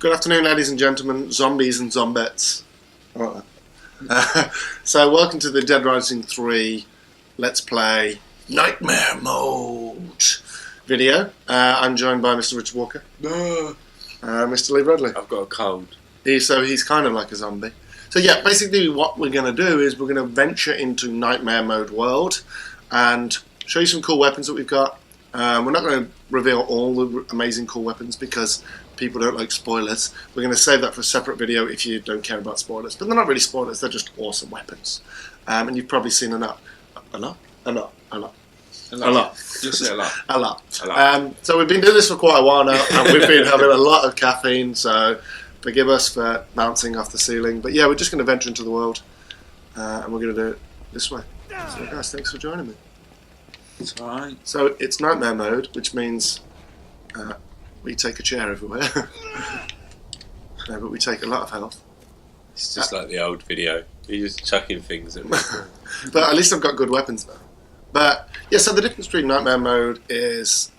Good afternoon, ladies and gentlemen, zombies and zombettes. So, welcome to the Dead Rising 3 Let's Play Nightmare Mode video. I'm joined by Mr. Richard Walker. Mr. Lee Bradley. I've got a cold. So he's kind of like a zombie. So yeah, basically what we're going to do is we're going to venture into Nightmare Mode world and show you some cool weapons that we've got. We're not going to reveal all the amazing cool weapons because people don't like spoilers. We're going to save that for a separate video if you don't care about spoilers. But they're not really spoilers, they're just awesome weapons. And you've probably seen a lot. You'll see a lot. A lot. So we've been doing this for quite a while now, and we've been having a lot of caffeine, so forgive us for bouncing off the ceiling. But yeah, we're just going to venture into the world, and we're going to do it this way. So guys, thanks for joining me. It's alright. So it's Nightmare Mode, which means we take a chair everywhere. No, but we take a lot of health. It's just like the old video. You're just chucking things at me. But at least I've got good weapons now. But yeah, so the difference between Nightmare Mode is,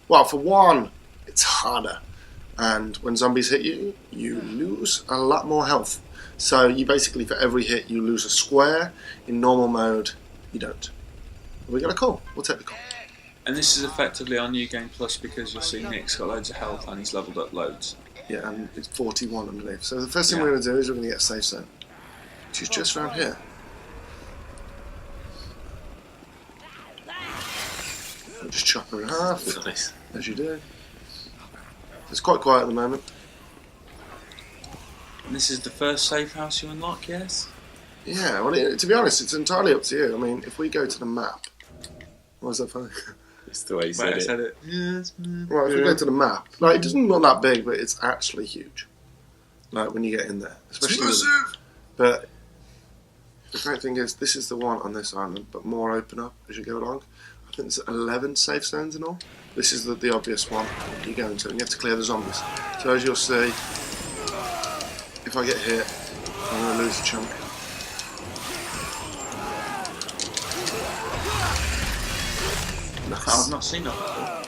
well, for one, it's harder. And when zombies hit you, you lose a lot more health. So you basically, for every hit, you lose a square. In normal mode, you don't. We got a call. We'll take the call. And this is effectively our new game plus because you'll see Nick's got loads of health and he's leveled up loads. Yeah, and it's 41 underneath. So the first thing we're going to do is we're going to get a safe zone, which is just around here. We'll just chop her in half, Nice. as you do. It's quite quiet at the moment. And this is the first safe house you unlock, yes? Yeah, well, to be honest, it's entirely up to you. I mean, if we go to the map... Why is that funny? It's the way you said it. Yes, right, if we go to the map, like, it doesn't look that big, but it's actually huge. Like, when you get in there. Especially but the great thing is, this is the one on this island, but more open up as you go along. I think there's 11 safe zones in all. This is the obvious one you go into, and you have to clear the zombies. So as you'll see, if I get hit, I'm going to lose a chunk. Nice. I've not seen that before.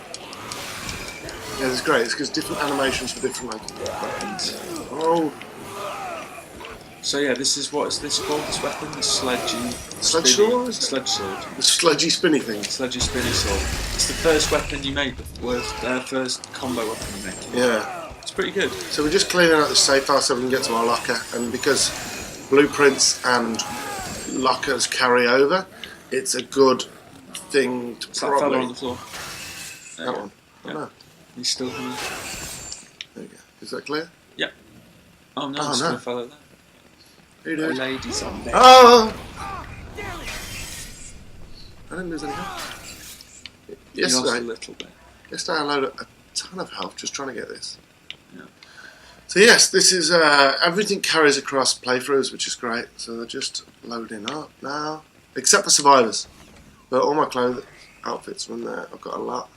Yeah, it's great. It's because different animations for different weapons. Oh. So yeah, this is what is this called? This weapon, the sledgy sword. Sledge sword. The sledgy spinny thing. Sledgy spinny sword. It's the first weapon you make. First combo weapon you make. Yeah. It's pretty good. So we're just clearing out the safe house so we can get to our locker, and because blueprints and lockers carry over, it's a good thing to That fella on the floor. That one. Yeah. Oh, no. He's still coming. There you go. Is that clear? Yep. Oh no, Oh, there's no. still a fella there. Who A did? lady's on there. Oh! I didn't lose any health. You lost a Yesterday little bit. I loaded a ton of health just trying to get this. Yeah. So yes, this is everything carries across playthroughs, which is great. So they're just loading up now, except for survivors. But all my clothes, outfits are in there. I've got a lot.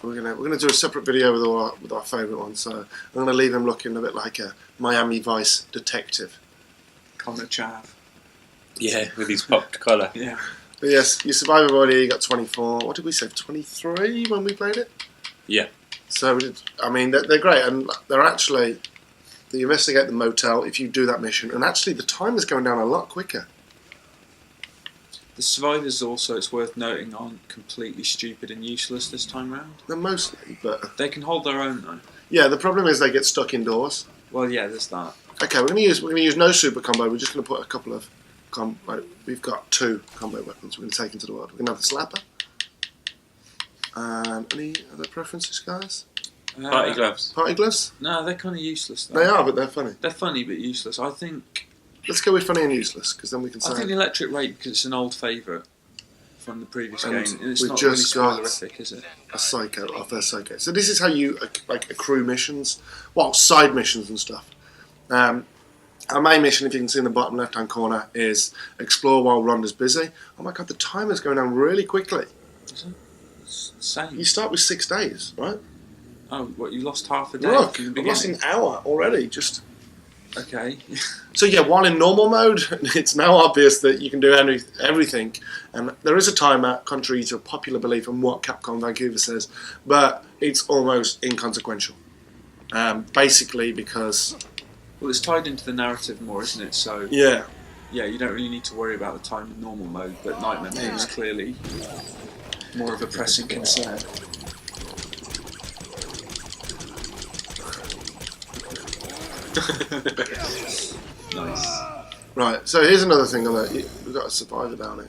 We're gonna do a separate video with our favourite one. So I'm gonna leave him looking a bit like a Miami Vice detective. Connor Chav. Yeah, with his popped collar. Yeah. But yes, your survivor body got 24. What did we say? 23 when we played it. Yeah. So I mean, they're great, and they're actually. You investigate the motel if you do that mission, and actually the time is going down a lot quicker. The survivors also, it's worth noting, aren't completely stupid and useless this time round. They're mostly, but They can hold their own though. yeah, the problem is they get stuck indoors. Well, yeah, there's that. Okay, we're gonna use no super combo. We're just gonna put a couple of we've got 2 combo weapons. We're gonna take into the world. We're gonna have the slapper. Any other preferences, guys? Party gloves. Party gloves? No, they're kind of useless though. They are, but they're funny. They're funny but useless. I think. Let's go with funny and useless, because then we can say. I think the electric rake because it's an old favourite from the previous And game. And it's we've not really just got spoilerific, is it? a psycho, our first psycho. So this is how you accrue missions, well, side missions and stuff. Our main mission, if you can see in the bottom left-hand corner, is explore while Rhonda's busy. Oh my god, the timer's going down really quickly. Is it? It's insane. You start with 6 days, right? Oh, what? You lost half a day Look, from the I've beginning. lost an hour already. Just Okay. so yeah, while in normal mode, it's now obvious that you can do everything, and there is a timer, contrary to popular belief and what Capcom Vancouver says, but it's almost inconsequential. Basically because... Well, it's tied into the narrative more, isn't it? So Yeah. Yeah, you don't really need to worry about the time in normal mode, but nightmare mode is clearly more of a pressing concern. Nice. Right, so here's another thing on that. We've got a survivor down here.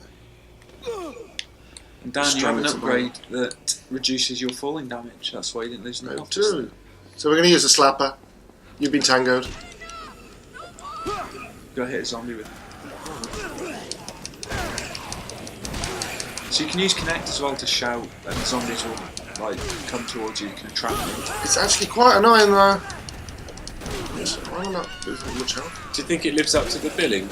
And Dan, you have an upgrade that reduces your falling damage. That's why you didn't lose any health. So we're going to use a slapper. You've been tangoed. Go hit a zombie with it. So you can use Connect as well to shout, and the zombies will like come towards you. You can attract them. It's actually quite annoying though. I'm not losing much health. Do you think it lives up to the billing?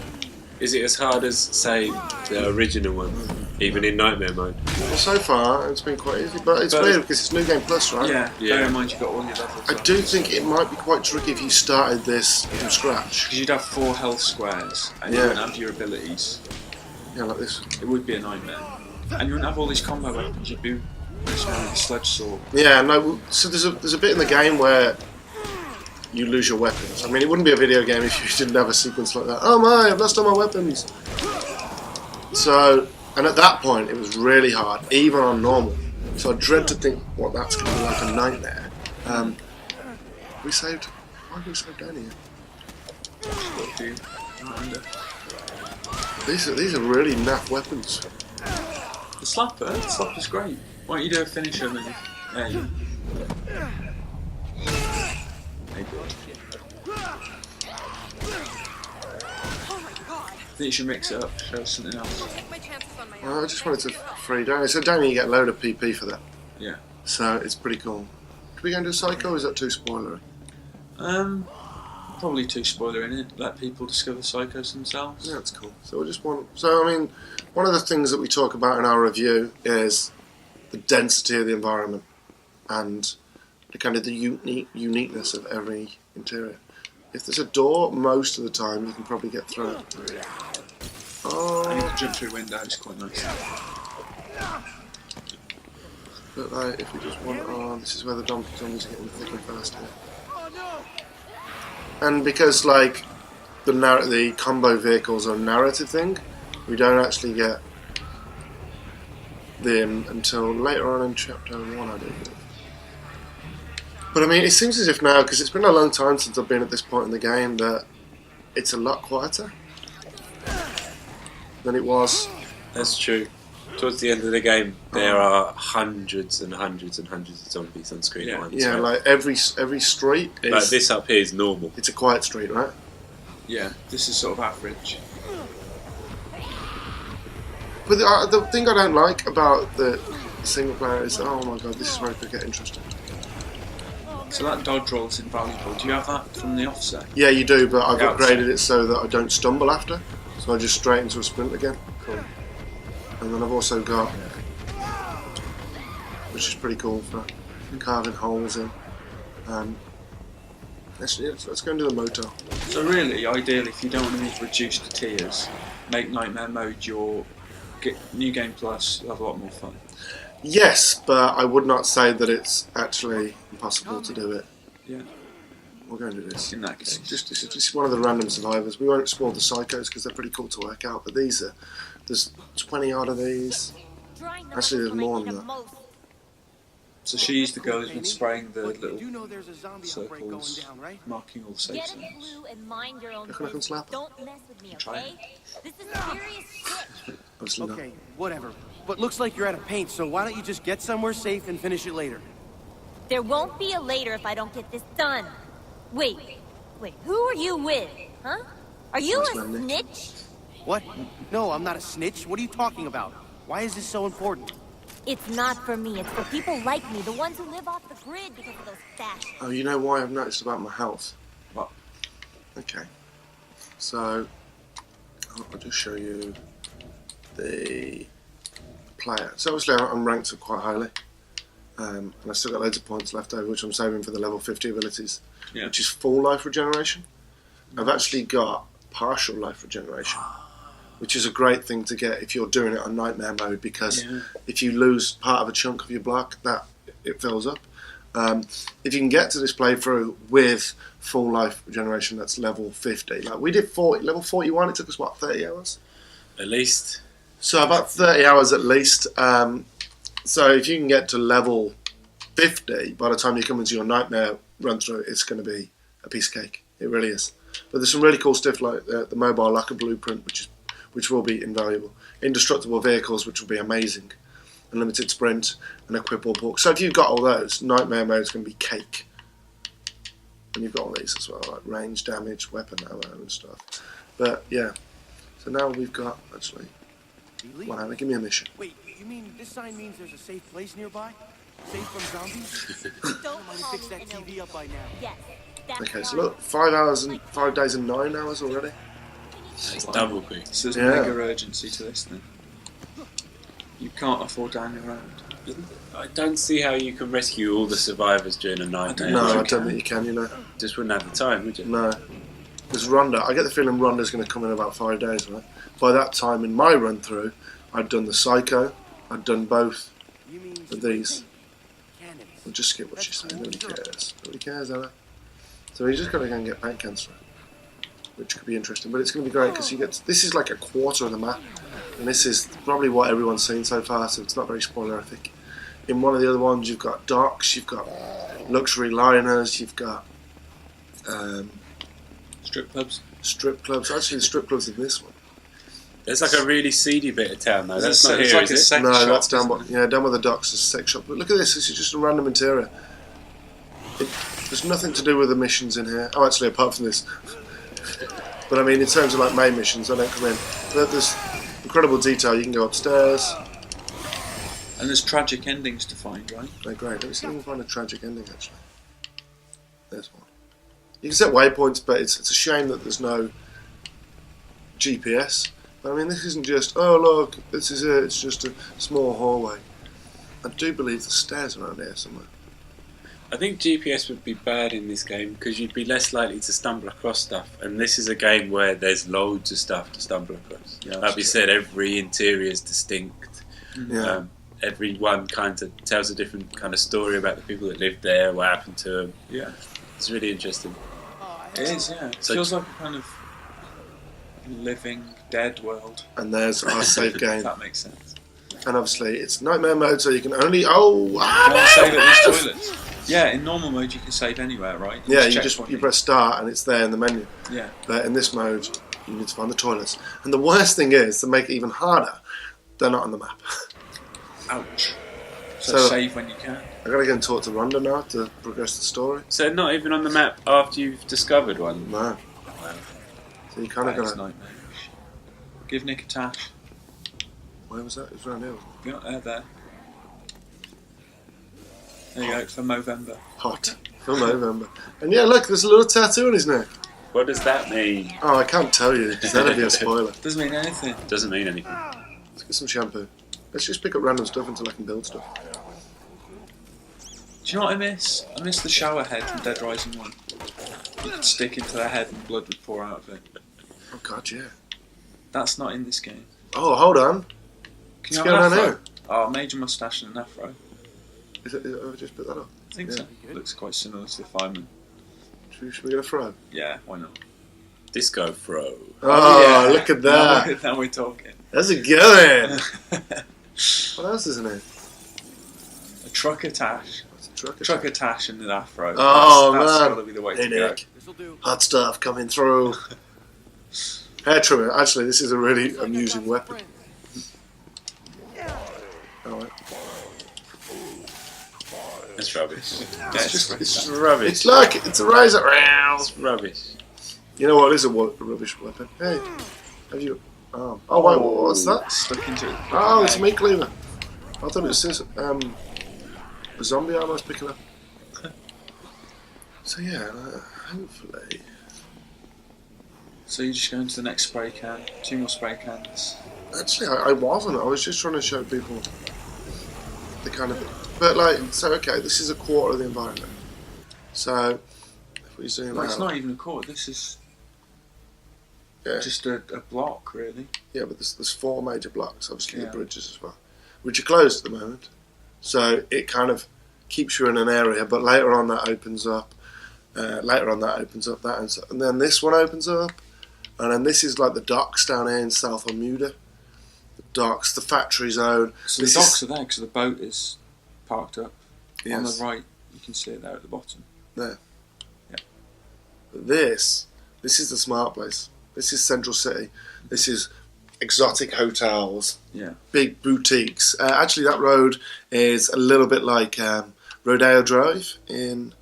Is it as hard as, say, the original one, even in Nightmare mode? Well, so far it's been quite easy, but it's weird because it's New Game Plus, right? Yeah. Bear in mind you've got all your levels. I do think it might be quite tricky if you started this from scratch. Because you'd have 4 health squares, and you wouldn't have your abilities. Yeah, like this. It would be a nightmare. And you wouldn't have all these combo weapons. You'd be just with a sledge sword. Yeah, no. So there's a bit in the game where you lose your weapons. I mean, it wouldn't be a video game if you didn't have a sequence like that. Oh my, I've lost all my weapons. So, and at that point, it was really hard, even on normal. So I dread to think what that's going to be like a nightmare. We saved. Why did we save down here? These are really naff weapons. The slapper's great. Why don't you do a finisher and then there you I think you should mix it up, show us something else. Well, I just wanted to free Danny. So Danny, you get a load of PP for that. Yeah. So it's pretty cool. Can we go and do Psycho, or is that too spoilery? Probably too spoiler in it. Let people discover psychos themselves. Yeah, that's cool. So we just want. So I mean, one of the things that we talk about in our review is the density of the environment and the kind of the uniqueness of every interior. If there's a door, most of the time you can probably get through it. Oh. And you can jump through windows quite nice. But like, if we just want, this is where the zombies are getting thick and fast here. And because like the combo vehicles are a narrative thing, we don't actually get them until later on in chapter 1, I do believe. But I mean, it seems as if now, because it's been a long time since I've been at this point in the game, that it's a lot quieter than it was. That's true. Towards the end of the game, there are hundreds and hundreds and hundreds of zombies on screen at once. Yeah, like every street is... Like this up here is normal. It's a quiet street, right? Yeah, this is sort of average. But the thing I don't like about the single player is, oh my god, this is where it could get interesting. So that dodge roll is invaluable. Do you have that from the offset? Yeah, you do, but I've upgraded it so that I don't stumble after. So I just straight into a sprint again. Cool. And then I've also got, which is pretty cool for carving holes in. Let's go and do the motel. So really, ideally, if you don't want to move reduced tiers, make Nightmare mode your New Game Plus. You'll have a lot more fun. Yes, but I would not say that it's actually impossible to do it. Yeah. We're going to do this. In that case. This is just one of the random survivors. We won't explore the psychos because they're pretty cool to work out, but there's 20 odd of these. Actually, there's more than that. So she's the girl who's been spraying the little circles, marking all the safe zones. I can slap her. Don't mess with me, Try okay? This is serious shit. Obviously not. Okay, whatever. But looks like you're out of paint, so why don't you just get somewhere safe and finish it later? There won't be a later if I don't get this done. Wait, who are you with? Huh? Are you That's a my nick. snitch? What? No, I'm not a snitch. What are you talking about? Why is this so important? It's not for me, it's for people like me, the ones who live off the grid because of those fashions. Oh, you know why I've noticed about my health? What? Okay. So, I'll just show you the player. So obviously I'm ranked up quite highly. And I've still got loads of points left over, which I'm saving for the level 50 abilities, which is full life regeneration. I've actually got partial life regeneration, which is a great thing to get if you're doing it on Nightmare mode, because if you lose part of a chunk of your block, that it fills up. If you can get to this playthrough with full life regeneration, that's level 50. Like we did level 41. It took us what 30 hours At least. So about 30 hours at least. So if you can get to level 50, by the time you come into your nightmare run through, it's going to be a piece of cake. It really is. But there's some really cool stuff like the mobile locker blueprint, which will be invaluable. Indestructible vehicles, which will be amazing. Unlimited sprint and equipable book. So if you've got all those, nightmare mode is going to be cake. And you've got all these as well, like range, damage, weapon ammo and stuff. But yeah, so now we've got actually. Well, Anna, give me a mission. Wait, you mean this sign means there's a safe place nearby? Safe from zombies? Don't Might call fix me that an TV up by now. Yes. That's Okay, so why. look, 5 days and 9 hours already. It's double quick. So there's Yeah. mega urgency to this then. You can't afford down your own. I don't see how you can rescue all the survivors during a nightmare. Yeah, No, you I don't can. think you can, you know. Just wouldn't have the time, would you? No. There's Rhonda. I get the feeling Rhonda's going to come in about 5 days, right? By that time in my run through, I'd done the Psycho, I'd done both You mean of these. cannons? We'll just skip what she's saying, nobody cares. Nobody cares, Anna. So we just got to go and get paint cans for it, which could be interesting. But it's going to be great because you get. This is like a quarter of the map, and this is probably what everyone's seen so far, so it's not very spoilerific. In one of the other ones, you've got docks, you've got luxury liners, you've got Strip clubs. strip clubs. Actually, the strip clubs in this one. There's like a really seedy bit of town though. That's It's not it's here, like a is it? sex No, shop, that's down isn't by, it? yeah, down by the docks is a sex shop. But look at this, this is just a random interior. There's nothing to do with the missions in here. Oh, actually, apart from this. But I mean, in terms of like main missions, I don't come in. But there's incredible detail. You can go upstairs. And there's tragic endings to find, right? They're great. Let me see if we can find a tragic ending, actually. There's one. You can set waypoints, but it's a shame that there's no GPS. But I mean, this isn't just, oh look, this is it, it's just a small hallway. I do believe there's stairs around here somewhere. I think GPS would be bad in this game because you'd be less likely to stumble across stuff. And this is a game where there's loads of stuff to stumble across. Yeah, Like we said, every interior is distinct. Yeah. Every one kind of tells a different kind of story about the people that lived there, what happened to them. Yeah. It's really interesting. It is, yeah. It So- feels like a kind of living, dead world. And there's our save If game. that makes sense. And obviously, it's nightmare mode, so you can only, oh, Can ah, I save no, at these no! toilets? Yeah, in normal mode you can save anywhere, right? Yeah, you checkpoint. press start and it's there in the menu. Yeah. But in this mode, you need to find the toilets. And the worst thing is, to make it even harder, they're not on the map. Ouch. So, So- save when you can. I gotta go and talk to Rhonda now to progress the story. So not even on the map after you've discovered one. No. So you kind of That is gotta. nightmarish. Give Nick a tash. Where was that? It was around here. Wasn't You're not there. There you go, for Movember. it? Hot. From November. And yeah, look, there's a little tattoo on his neck. What does that mean? Oh, I can't tell you because that'd be a spoiler. Doesn't mean anything. Doesn't mean anything. Let's get some shampoo. Let's just pick up random stuff until I can build stuff. Do you know what I miss? I miss the shower head from Dead Rising 1. You could stick into their head and blood would pour out of it. Oh god, yeah. That's not in this game. Oh, hold on. Can What's you have going an on afro? here? Oh, major moustache and an afro. I've just put that up. I think Yeah. so. Looks quite similar to the fireman. Should we get a throw? Yeah, why not? Disco Fro. Oh, yeah. look at that. Now we're talking. How's it going? What else is in here? A trucker tash. What's a trucker? Trucker tash and an afro. Oh, that's man. gotta be the way Hey, to go. Nick. This'll do. Hot stuff coming through. Hair trimmer. Actually, this is a really amusing weapon. Alright. That's rubbish. Yeah, It's just Rubbish. It's like, it's a razor. It's rubbish. You know what is a rubbish weapon? Hey, have you... Oh, wait, what's that? Stuck into it. Oh, it's a meat cleaver. I thought it was a zombie arm I was picking up. So yeah, hopefully... So you just go into the next spray can. 2 more spray cans. Actually, I wasn't. I was just trying to show people the kind of... But like, so okay, this is a quarter of the environment. So, if we zoom Well, it's out... not even a quarter. This is Yeah. just a block, really. Yeah, but there's 4 major blocks, obviously Yeah. the bridges as well, which are closed at the moment. So it kind of keeps you in an area, but later on that opens up. And then this one opens up, and then this is like the docks down here in South Bermuda. The docks, the factory zone. So the docks are there because the boat is parked up. Yes. On the right, you can see it there at the bottom. There. Yeah. But this is the smart place. This is Central City. This is exotic hotels. Yeah. Big boutiques. Actually, that road is a little bit like Rodeo Drive in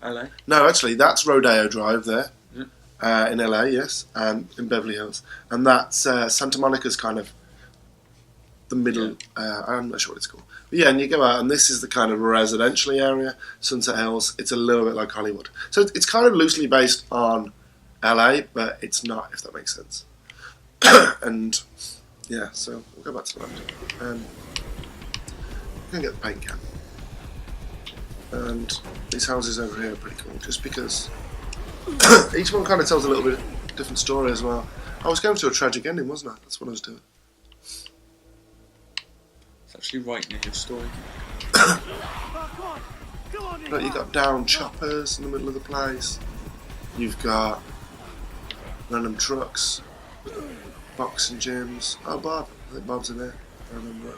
LA. No, actually, that's Rodeo Drive there. Yeah. In LA, yes, and in Beverly Hills. And that's Santa Monica's kind of the middle. Yeah. I'm not sure what it's called. But yeah, and you go out, and this is the kind of residential area. Sunset Hills. It's a little bit like Hollywood. So it's kind of loosely based on LA, but it's not, if that makes sense. And yeah, so we'll go back to that. We're going to get the paint can. And these houses over here are pretty cool, just because each one kind of tells a little bit different story as well. I was going to a tragic ending, wasn't I? That's what I was doing. It's actually right near your story. Look, you've got down choppers in the middle of the place. You've got random trucks, boxing gyms. Oh, Bob. I think Bob's in there. I remember.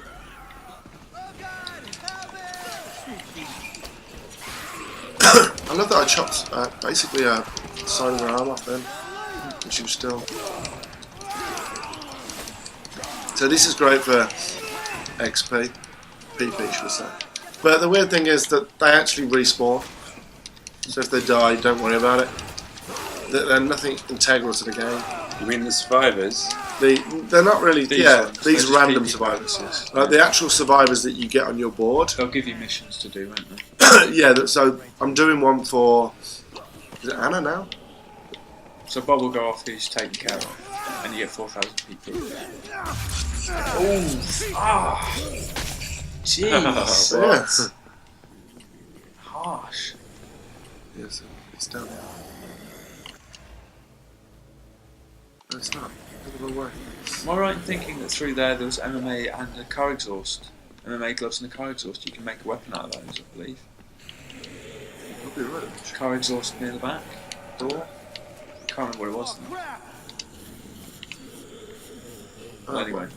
I love that I chopped basically a side of her arm off then, and she was still. So this is great for XP, PP should I say. But the weird thing is that they actually respawn. So if they die, don't worry about it. They're nothing integral to the game. You mean the survivors? They're not really. These random survivors. Yes. Like the actual survivors that you get on your board. They'll give you missions to do, won't they? Yeah. So I'm doing one for. Is it Anna now? So Bob will go off who's taken care of, and you get 4,000 PP. Oh! Ah! Jeez! Yes. Harsh. Yes, it's down there. No, it's not. It's the wrong way. Am I right in thinking that through there was MMA and a car exhaust? MMA gloves and a car exhaust, you can make a weapon out of those, I believe. Probably right. Car exhaust near the back door? Can't remember what it was now. Oh, Anyway.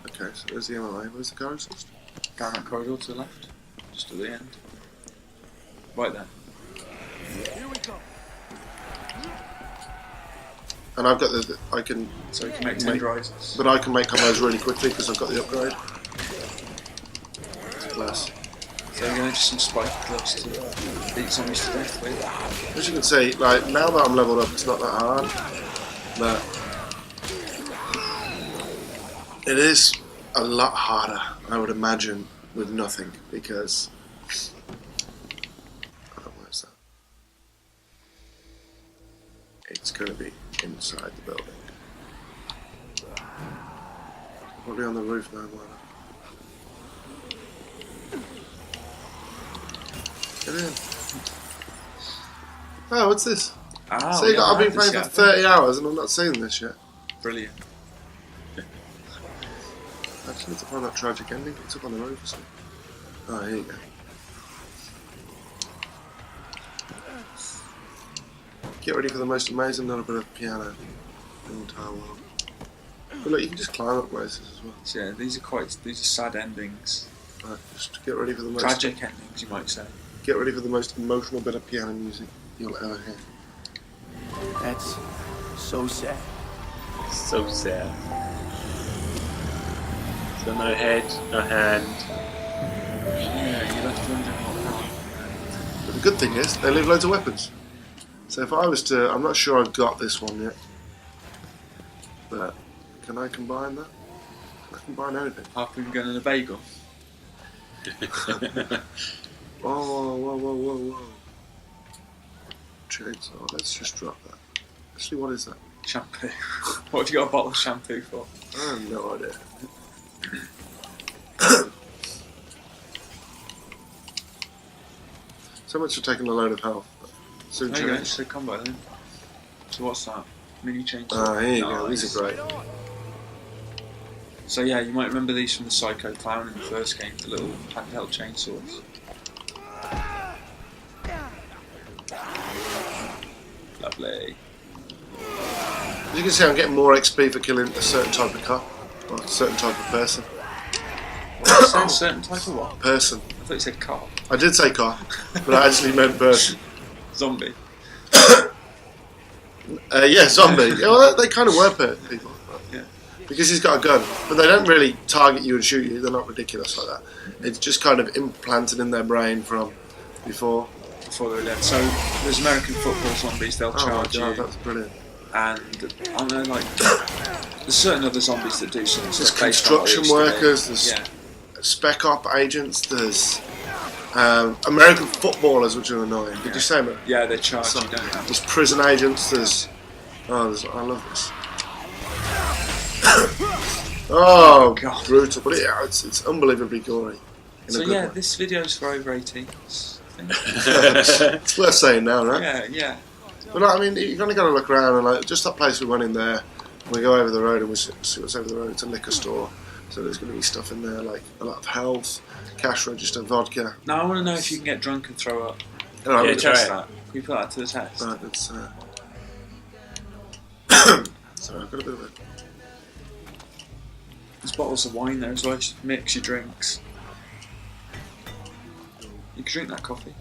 Okay, so there's the MMA. Where's the car exhaust? Down that corridor to the left, just at the end. Right there. And I've got I can. So you can make tenderizer. But I can make combos really quickly because I've got the upgrade. Plus. So you're going to some spike gloves to beat zombies to death with. As you can see, like now that I'm leveled up, it's not that hard. But it is a lot harder, I would imagine, with nothing because. Oh, where's that? It's going to be inside the building. Probably on the roof now, why not? Get in. Oh, what's this? Oh, See, I've been playing for 30 hours and I'm not seeing this yet. Brilliant. I just need to find that tragic ending. It's up on the roof or something. Oh, here you go. Get ready for the most amazing little bit of piano in the entire world. But look, you can just climb up places as well. So yeah, these are sad endings. Just get ready for the most Tragic endings, you might say. Get ready for the most emotional bit of piano music you'll ever hear. That's so sad. So sad. So no head, no hand. Yeah, you left wondering what happened. But the good thing is, they leave loads of weapons. So if I was to, I'm not sure I've got this one yet. But can I combine that? I can combine anything. Harpoon gun and a bagel. Oh, whoa. Chainsaw, let's just drop that. Actually, what is that? Shampoo. What have you got a bottle of shampoo for? I have no idea. So much for taking a load of health. Soon There you go, change. so combo then. So what's that? Mini chainsaw. Ah, here you go, Nice. these are great. So yeah, you might remember these from the Psycho Clown in the first game, the little handheld chainsaws. Lovely. As you can see, I'm getting more XP for killing a certain type of car, or a certain type of person. What did you say? A certain type of what? Person. I thought you said car. I did say car, but I actually meant person. Zombie. Yeah, zombie. Yeah, well, they kind of were people. Yeah. Because he's got a gun, but they don't really target you and shoot you. They're not ridiculous like that. It's just kind of implanted in their brain from before. Before they were dead. So there's American football zombies. They'll charge my God, you. that's brilliant. And I don't know, like there's certain other zombies that do something. There's construction workers. There's yeah. spec op agents. There's American footballers, which are annoying. Did you say, man? Yeah, they charge you, don't they? There's prison agents. I love this. Oh, God. brutal! But it's unbelievably gory. So yeah, this video's for over 18s. It's worth saying now, right? Yeah, yeah. But I mean, you kind of got to look around and like just that place we went in there. We go over the road and we see what's over the road. It's a liquor store, so there's going to be stuff in there like a lot of health, cash register, vodka. Now I want to know if you can get drunk and throw up. All right, Yeah, we'll try test it. That. Can we put that to the test? Right, let's. Sorry, I've got a bit of it. There's bottles of wine there as well. You should mix your drinks. You can drink that coffee.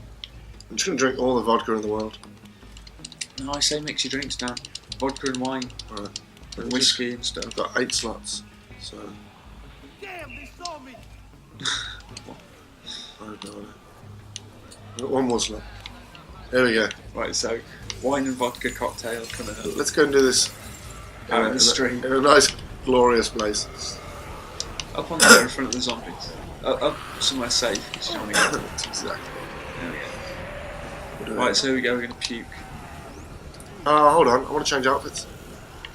I'm just going to drink all the vodka in the world. No, I say mix your drinks down. Vodka and wine. Right. And whiskey and stuff. I've got 8 slots, so. Damn, they saw me. Oh god. I've got one more slot. There we go. Right, so wine and vodka cocktail coming up. Let's go and do this Out in the street. in a nice, glorious place. Up on there in front of the zombies. Up somewhere safe because you don't want to get That's exactly. There we We'll go. do Right, it. so here we go. We're going to puke. Oh, hold on. I want to change outfits.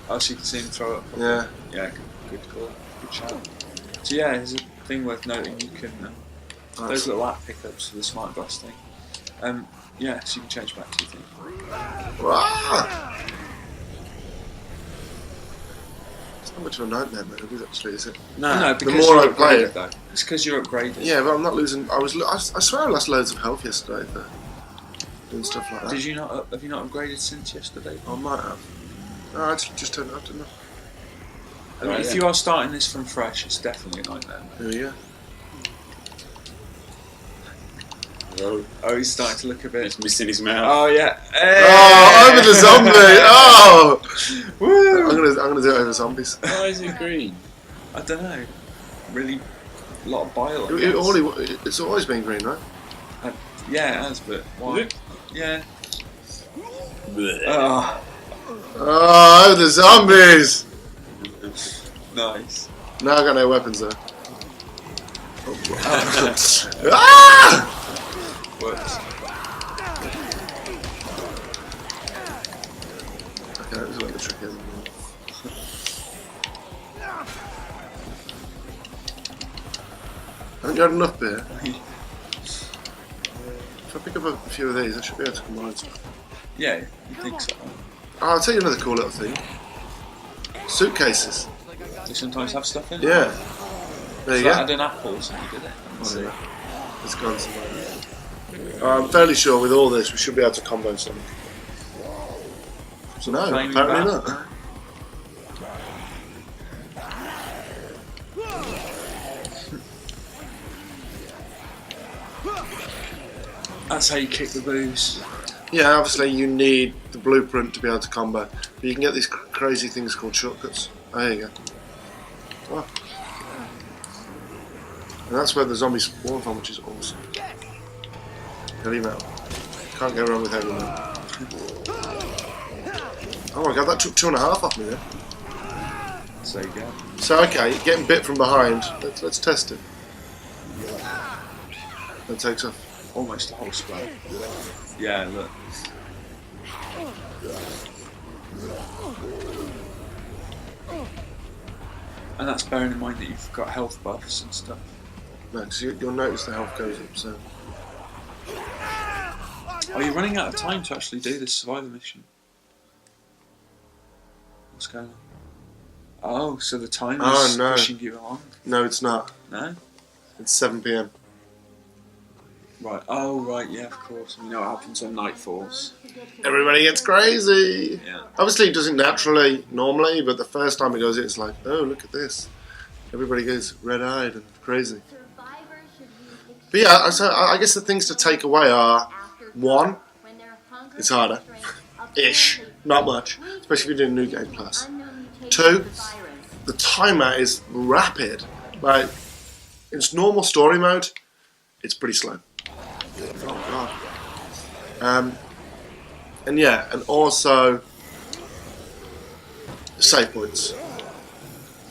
Oh, so you can see him throw up. Yeah. Yeah, good call. Good shout. So yeah, there's a thing worth noting. You can those little app pickups for the smart glass thing. Yeah, so you can change back to your thing. Ah! It's not much of a nightmare mode, is it, actually, is it? No, because more you're I play upgraded it. though. It's because you're upgraded. Yeah, but I'm not losing. I swear I lost loads of health yesterday for doing stuff like that. Did you not? Have you not upgraded since yesterday? I might have. No, I just turned it up, didn't I? I mean, if you are starting this from fresh, it's definitely a nightmare. Here we go. Oh, he's starting to look a bit. He's missing his mouth. Oh yeah. Hey! Oh, over the zombie! Oh! Woo! I'm gonna do it over zombies. Why is it green? I don't know. Really, a lot of bile. I guess. It's always been green, right? Yeah, it has, but why? Is it? Yeah. Blech. Oh, Oh, over the zombies! nice. Now I got no weapons though. Ah! Works. Okay, that was where the trick is. Haven't you had enough beer? If I pick up a few of these, I should be able to combine some. Yeah, you think so? Oh, I'll tell you another cool little thing. Suitcases. They sometimes have stuff in. Yeah. There you So I go. had an apple, so you did it. Let's see. It's gone somewhere. I'm fairly sure with all this we should be able to combo something. So no, Flaming apparently bat. not. That's how you kick the booze. Yeah, obviously you need the blueprint to be able to combo. But you can get these crazy things called shortcuts. Oh, there you go. Wow. And that's where the zombies spawn from, which is awesome. Heavy metal. Can't go wrong with heavy metal. Oh my god, that took 2.5 off me then. So you go. So okay, getting bit from behind. Let's test it. That takes off. Almost a whole square. Yeah, look. And that's bearing in mind that you've got health buffs and stuff. No, because you'll notice the health goes up. So Are you running out of time to actually do this survivor mission? What's going on? Oh, so the timer's pushing you along? No, it's not. No? It's 7 p.m. Right. Oh, right. Yeah, of course. We know what happens when night falls. Everybody gets crazy. Yeah. Obviously, it doesn't naturally normally, but the first time it does it, it's like, oh, look at this. Everybody goes red-eyed and crazy. But yeah, so I guess the things to take away are, one, it's harder. Ish. Not much. Especially if you're doing New Game Plus. Two, the timer is rapid. Like, in its normal story mode, it's pretty slow. Oh, God. And yeah, and also save points.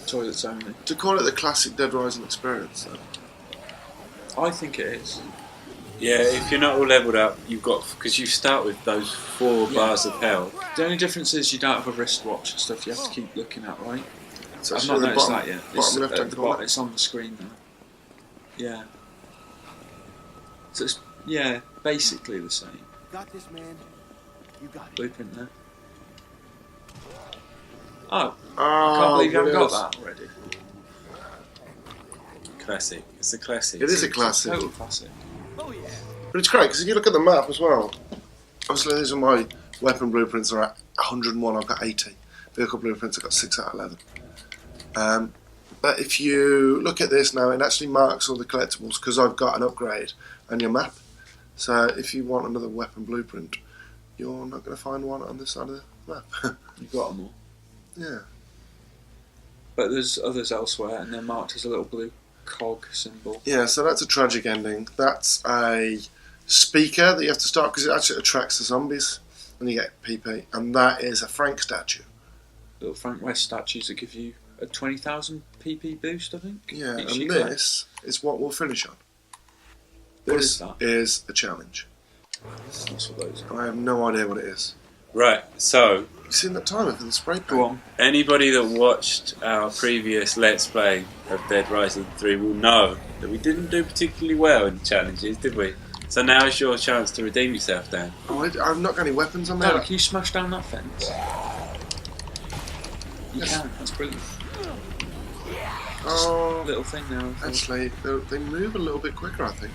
Toilets only. To call it the classic Dead Rising experience, though. I think it is. Yeah, if you're not all leveled up, you've got, because you start with those 4 bars of health. The only difference is you don't have a wristwatch and stuff you have to keep looking at, right? It's I've not noticed that yet. Bottom left-hand corner. It's on the screen now. Yeah. So it's, yeah, basically the same. Got this, man. You got it. Blueprint there. Oh, Oh, can't believe you haven't got brilliant. that already. Classic. It's a classic. It is a classic. Total classic. But it's great, because if you look at the map as well, obviously these are my weapon blueprints are at 101, I've got 80. Vehicle blueprints, I've got 6 out of 11. But if you look at this now, it actually marks all the collectibles, because I've got an upgrade on your map. So if you want another weapon blueprint, you're not going to find one on this side of the map. You've got them all. Yeah. But there's others elsewhere, and they're marked as a little blue cog symbol. Yeah, so that's a tragic ending. That's a speaker that you have to start, because it actually attracts the zombies, and you get PP. And that is a Frank statue. Little Frank West statues that give you a 20,000 PP boost, I think. Yeah, each and you this is what we'll finish on. What This is that? is a challenge. That's what those are. I have no idea what it is. Right, so You seen that timer for the spray paint? Go on. anybody that watched our previous Let's Play of Dead Rising 3 will know that we didn't do particularly well in challenges, did we? So now is your chance to redeem yourself, Dan. Oh, I've not got any weapons on No, there. can you smash down that fence? You Yes. can, that's brilliant. Oh, Little thing now. actually, they move a little bit quicker, I think.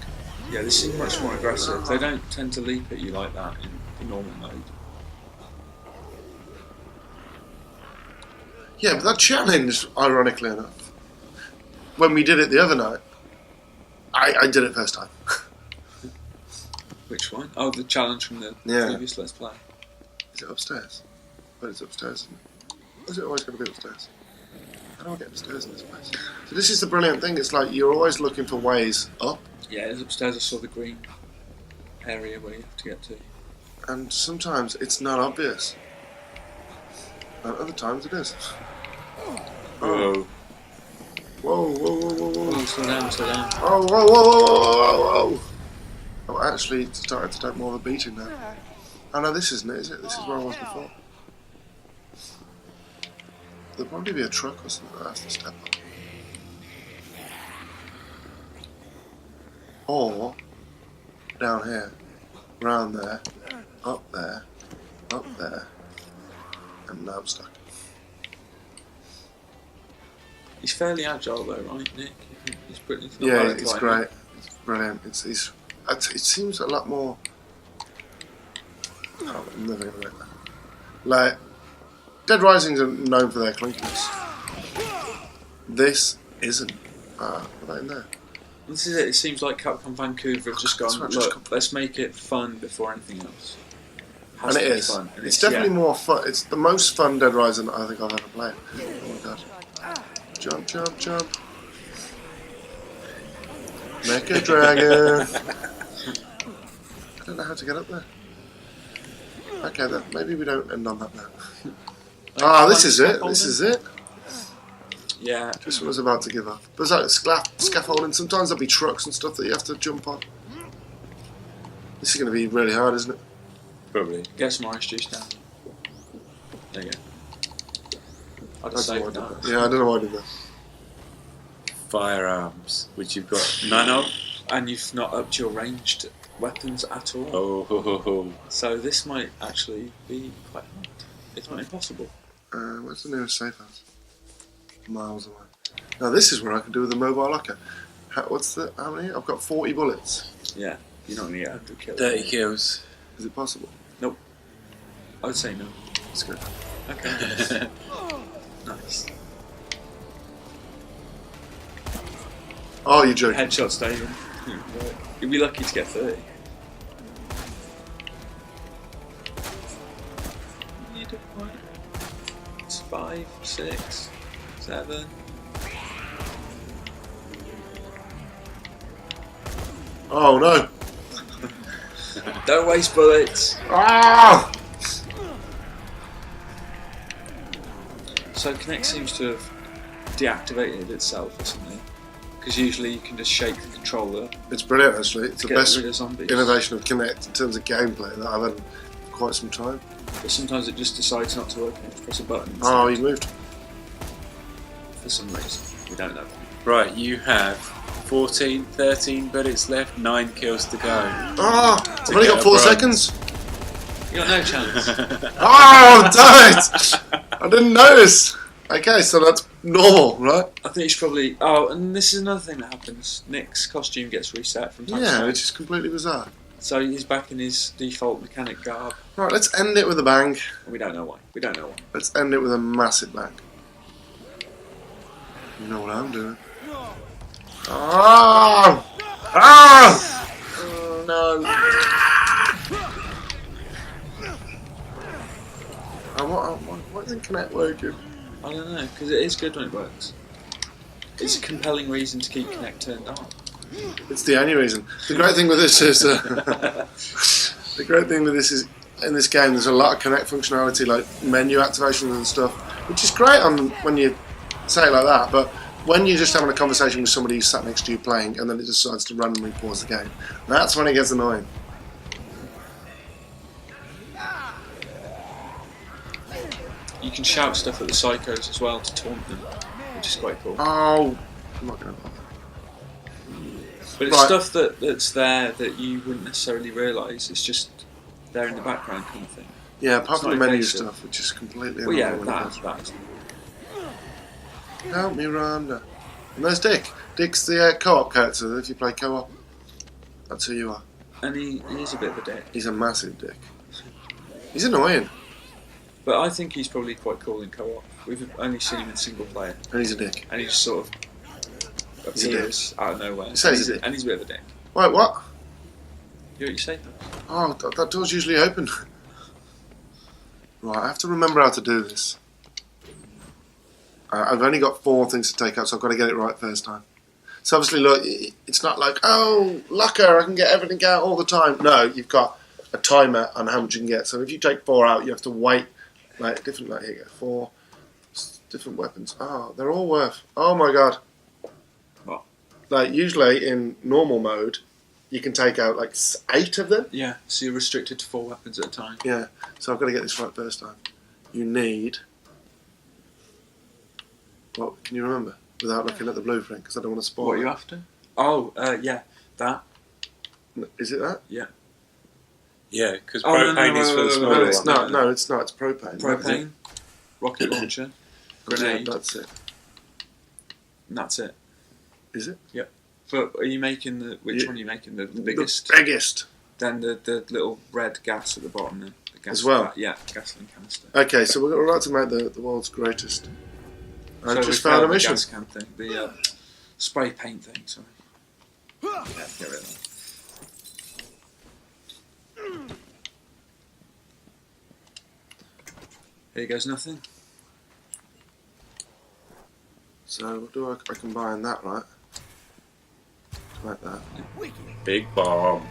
Yeah, this is much more aggressive. They don't tend to leap at you like that in the normal mode. Yeah, but that challenge, ironically enough, when we did it the other night, I did it first time. Which one? Oh, the challenge from the Yeah. previous Let's Play. Is it upstairs? But it's upstairs, isn't it? Or is it always going to be upstairs? How do I get upstairs in this place? So this is the brilliant thing, it's like you're always looking for ways up, Yeah, it's upstairs. I saw the green area where you have to get to. and sometimes it's not obvious. And other times it is. Whoa. Whoa, whoa, whoa, whoa, whoa. Oh, slow down, slow down. Oh, whoa, whoa, whoa, whoa, whoa, whoa. I'm actually starting to take more of a beating now. Oh no, this isn't it, is it? This is where I was before. There'll probably be a truck or something that I have to step on. Or, down here, round there, up there, and now I'm stuck. He's fairly agile though, right, Nick? He's pretty. He's not Yeah, bad at it's climbing. great. It's brilliant. It seems a lot more. Oh, I'm never gonna make that. Like, Dead Risings are known for their clunkiness. This isn't. Put that in there. This is it. It seems like Capcom Vancouver have just That's gone. what I just Look, let's make it fun before anything else. And it is. Fun. And It's definitely more fun. It's the most fun Dead Rising I think I've ever played. Oh my god. Jump, jump, jump. Make a dragon. I don't know how to get up there. Okay, then maybe we don't end on that now. Ah, this is it. This is it. Yeah. This one was about to give up. There's like scaffolding. Sometimes there'll be trucks and stuff that you have to jump on. This is going to be really hard, isn't it? Probably. Get some orange juice down. There you go. I'd have That's saved why I did that. that. Yeah, I don't know why I did that. Firearms, which you've got none of. And you've not upped your ranged weapons at all. Oh, ho, ho, ho. So this might actually be quite hard. It's not impossible. Where's the nearest safe house? miles away. Now this is where I can do with the mobile locker. How many? I've got 40 bullets. Yeah, you're not going to get 100 kills. 30 kills. Is it possible? Nope. I would say no. It's good. Okay. Nice. Oh, you're joking. Headshots, David. You'll be lucky to get 30. You do right. It's 5, 6, 7. Oh no! Don't waste bullets. Ah! So Kinect seems to have deactivated itself or something. Because usually you can just shake the controller. It's brilliant actually. It's the Get best rid of zombies. innovation of Kinect in terms of gameplay that I've had for quite some time. But sometimes it just decides not to work and you just press a button. Oh, you moved. For some reason. We don't know. Right, you have 14, 13 bullets left, 9 kills to go. Ah! I've only got 4 seconds. You got no chance. Oh, damn it! I didn't notice. Okay, so that's normal, right? I think it's probably... Oh, and this is another thing that happens. Nick's costume gets reset from time to Yeah, time. which is completely bizarre. So he's back in his default mechanic garb. Right, let's end it with a bang. We don't know why. We don't know why. Let's end it with a massive bang. You know what I'm doing. Ah! Ah! Oh, no. Why isn't Kinect working? I don't know, because it is good when it works. It's a compelling reason to keep Kinect turned on. It's the only reason. The great thing with this is the great thing with this is in this game there's a lot of Kinect functionality like menu activation and stuff, which is great on when you say it like that, but when you're just having a conversation with somebody who's sat next to you playing and then it decides to randomly pause the game, that's when it gets annoying. You can shout stuff at the psychos as well to taunt them, which is quite cool. Oh, I'm not going to bother. But it's Right. stuff that's there that you wouldn't necessarily realise. It's just there in the background kind of thing. Yeah, apart It's from the not menu invasive. stuff, which is completely Well, yeah, annoying when it that does. is. Help me, Rhonda. And there's Dick. Dick's the co-op character. If you play co-op, that's who you are. And he is a bit of a dick. He's a massive dick. He's annoying, But I think he's probably quite cool in co-op. We've only seen him in single player. and he's a dick. And he just sort of He's a dick. appears out of nowhere. You say he's a dick. And he's a bit of a dick. Wait, what? You know what you say? Oh, that door's usually open. Right, I have to remember how to do this. I've only got 4 things to take out, so I've got to get it right first time. So obviously, look, it's not like, oh, lucker, I can get everything out all the time. No, you've got a timer on how much you can get. So if you take 4 out, you have to wait. Like, different, like, here you go, 4 different weapons. Oh, they're all worth. Oh my god. What? Like, usually in normal mode, you can take out like 8 of them. Yeah, so you're restricted to 4 weapons at a time. Yeah, so I've got to get this right first time. You need... What, can you remember? Without looking at the blueprint, because I don't want to spoil What are it. you after? Oh, yeah, that. Is it that? Yeah. Yeah, because Oh, no, propane no, is for the no, smaller No, one. it's not. No, it's not. It's propane. Propane, rocket launcher, grenade, That's it. and that's it. Is it? But are you making which Yeah. one are you making? The biggest? The biggest. Then the little red gas at the bottom then. The gas As well? Yeah, gasoline canister. Okay, so we're about to make the world's greatest. I So just we found a the mission. gas can thing, the spray paint thing, sorry. Yeah, get rid of that. Here goes nothing. So what do I combine that, right? To make that. Big bomb.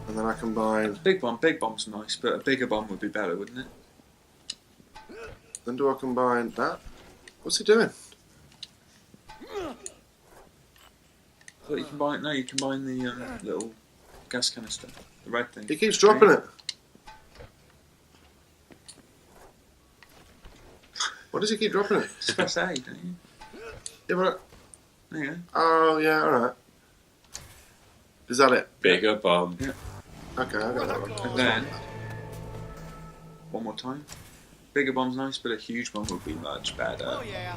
And then I combine... Big bomb's nice, but a bigger bomb would be better, wouldn't it? Then do I combine that? What's he doing? I thought you combine. No, you combine the little gas canister, the red thing. He keeps dropping it. Why does he keep dropping it? Just press A, don't you? Yeah, but... There you go. Oh, yeah, alright. Is that it? Bigger bomb. Okay, I got that one. And then one more time. bigger bomb's nice, but a huge bomb would be much better. Oh yeah.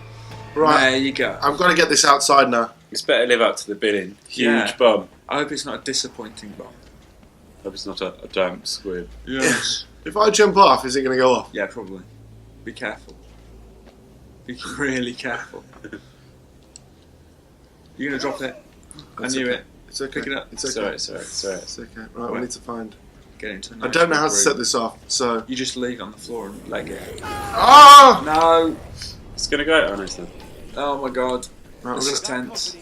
Right. There you go. I've got to get this outside now. It's better live up to the billing. Huge Yeah. bomb. I hope it's not a disappointing bomb. Hope it's not a giant squid. Yes. If I jump off, is it going to go off? Yeah, probably. Be careful. Be really careful. You're going to drop it. It's I knew okay. it. It's okay. Pick it up. It's okay. Sorry. It's okay. Right, we need to find. Get into a I nice don't know how big to set room. this off, so. You just leave it on the floor and leg it. Oh! No! It's gonna go out on us then. Oh my god. Right, This we're is gonna... tense.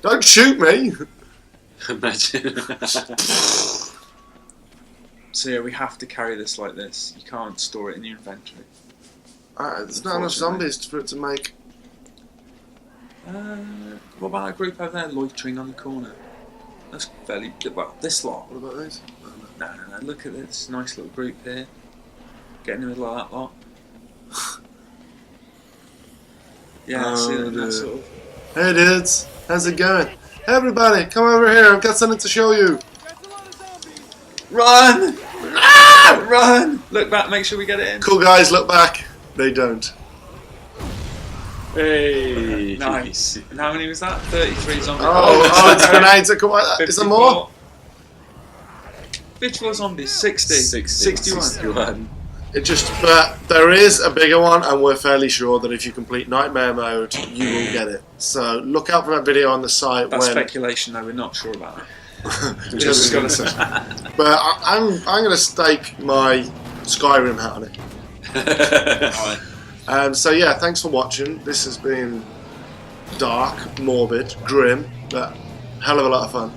Don't shoot me! Imagine. So yeah, we have to carry this like this. You can't store it in your inventory. There's not enough zombies for it to make. What about that group over there loitering on the corner? That's fairly... Well, this lot. What about these? No. Look at this nice little group here. Get in the middle of that lot. Yeah, see that sort of... Hey dudes, how's it going? Hey everybody, come over here, I've got something to show you. Run! Ah! Run! Look back, make sure we get it in. Cool guys, look back. They don't. Hey. Nice. And how many was that? 33 zombies. Oh, it's grenades that come like that. Is there more? 54 zombies, 60. 61. 61. But there is a bigger one, and we're fairly sure that if you complete Nightmare Mode, you will get it. So look out for that video on the site. That's when... speculation, though. We're not sure about that. Just gonna say. But I'm gonna stake my Skyrim hat on it. So yeah, thanks for watching. This has been dark, morbid, grim, but hell of a lot of fun.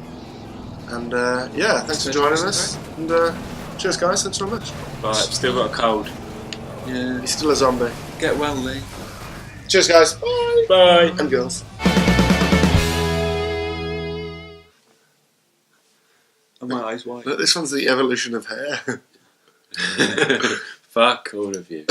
And yeah, thanks for joining us. And cheers, guys. Thanks very much. Right, I've still got a cold. Yeah. He's still a zombie. Get well, Lee. Cheers, guys. Bye. Bye. And girls. And my eyes white. Look, this one's the evolution of hair. Fuck all of you.